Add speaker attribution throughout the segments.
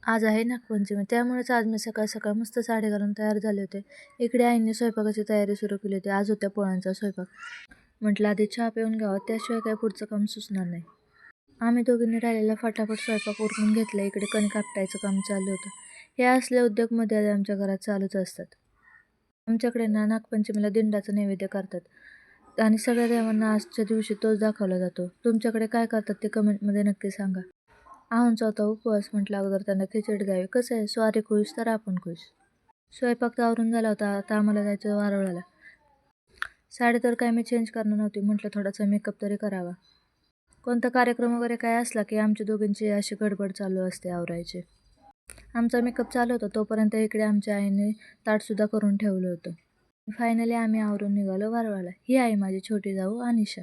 Speaker 1: आज आहे नागपंचमी, त्यामुळेच आज मी सकाळ सकाळ मस्त साडी घालून तयार झाले होते. इकडे आईने स्वयंपाकाची तयारी सुरू केली होती. आज होत्या पोळ्यांचा स्वयंपाक. म्हटलं आधी चहा पिऊन घ्यावा, त्याशिवाय काय पुढचं काम सुचणार नाही. आम्ही दोघींनी राहिलेला फटाफट स्वयंपाक उरकून घेतला. इकडे कणिक आपटायचं काम चालू होतं. हे असले उद्योग मध्ये आमच्या घरात चालूच असतात. आमच्याकडे नागपंचमीला दिंडाचं नैवेद्य करतात आणि सगळ्या देवांना आजच्या दिवशी तोच दाखवला जातो. तुमच्याकडे काय करतात ते कमेंटमध्ये नक्की सांगा. आहोंचा होता उपवास, म्हटलं अगोदर त्यांना खिचडी द्यावी. कसं आहे, स्वारी खुश तर आपण खुश. स्वयंपाक तर आवरून झाला होता. आता आम्हाला जायचं वारुळाला. साडी तर काय मी चेंज करणार नव्हती. म्हटलं थोडासा मेकअप तरी करावा. कोणता कार्यक्रम वगैरे काय असला की आमच्या दोघींची अशी गडबड चालू असते आवरायची. आमचा मेकअप चालू होता तोपर्यंत इकडे आमच्या आईने ताटसुद्धा करून ठेवलं होतं. फायनली आम्ही आवरून निघालो वारुळाला. ही आहे माझी छोटी जाऊ अनिशा.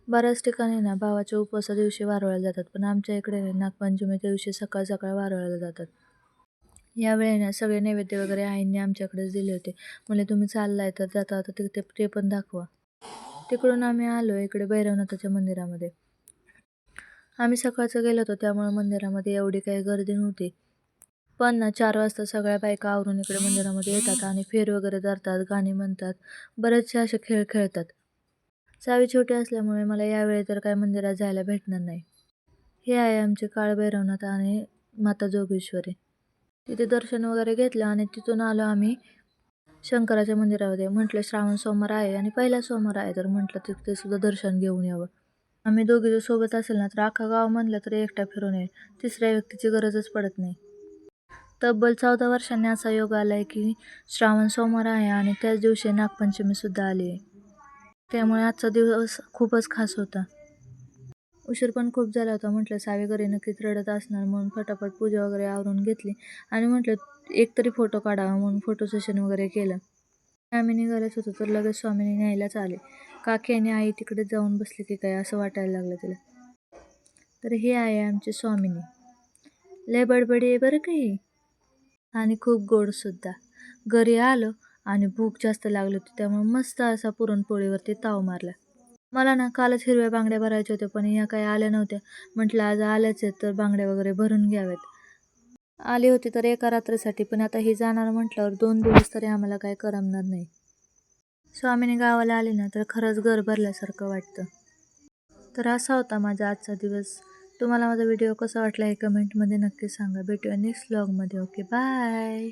Speaker 1: बऱ्याच ठिकाणी भावाच्या उपवासा दिवशी वारुळाला जातात, पण आमच्या इकडे नागपंचमीच्या दिवशी सकाळ सकाळ वारुळाला जातात. यावेळी सगळे नैवेद्य वगैरे आईंनी आमच्याकडेच दिले होते. म्हणजे तुम्ही चाललाय तर जाता ते पण दाखवा. तिकडून आम्ही आलो इकडे भैरवनाथाच्या मंदिरामध्ये. आम्ही सकाळचं गेलो होतो, त्यामुळे मंदिरामध्ये एवढी काही गर्दी नव्हती. पण 4 वाजता सगळ्या बायका आवरून इकडे मंदिरामध्ये येतात आणि फेर वगैरे धरतात, गाणी म्हणतात, बरेचसे असे खेळ खेळतात. चावी छोटी असल्यामुळे मला यावेळी तर काय मंदिरात जायला भेटणार नाही. हे आहे आमचे काळ भैरवनाथ आणि माता जोगेश्वरी. तिथे दर्शन वगैरे घेतलं आणि तिथून आलो आम्ही शंकराच्या मंदिरामध्ये. म्हटलं श्रावण सोमवार आहे आणि पहिला सोमवार आहे, तर म्हटलं तिथे सुद्धा दर्शन घेऊन यावं. आम्ही दोघी जर सोबत असेल ना तर अख्खा गाव म्हणलं तरी एकटा फिरून येईल. तिसऱ्या व्यक्तीची गरजच पडत नाही. तब्बल 14 वर्षांनी असा योग आलाय की श्रावण सोमवार आहे आणि त्याच दिवशी नागपंचमी सुद्धा आली आहे. त्यामुळे आजचा दिवस खूपच खास होता. उशीर पण खूप झाला होता. म्हटलं सावी घरी नक्कीच रडत असणार, म्हणून फटाफट पूजा वगैरे आवरून घेतली आणि म्हटलं एक तरी फोटो काढावा, म्हणून फोटो सेशन वगैरे केलं. आम्ही निघालेच होतो तर लगेच स्वामीनी न्यायलाच आले. काकी आणि आई तिकडे जाऊन बसली की काय असं वाटायला लागलं तिला. तर हे आहे आमची स्वामिनी. लय बडबडी आहे बरं काही आणि खूप गोड सुद्धा. घरी आलो आणि भूक जास्त लागली होती, त्यामुळे मस्त असा पुरणपोळीवरती ताव मारला. मला कालच हिरव्या बांगड्या भरायच्या होत्या, पण ह्या काही आल्या नव्हत्या. म्हटलं आज आल्याच आहेत तर बांगड्या वगैरे भरून घ्याव्यात. आली होती तर एका रात्रीसाठी, पण आता ही जाणार म्हटल्यावर 2 दिवस तरी आम्हाला काही करमणार नाही. स्वामीने गावाला आली ना तर खरंच घर भरल्यासारखं वाटतं. तर असा होता माझा आजचा दिवस. तुम्हाला माझा व्हिडिओ कसा वाटला हे कमेंटमध्ये नक्की सांगा. भेटूया नेक्स्ट व्लॉगमध्ये. Okay, bye.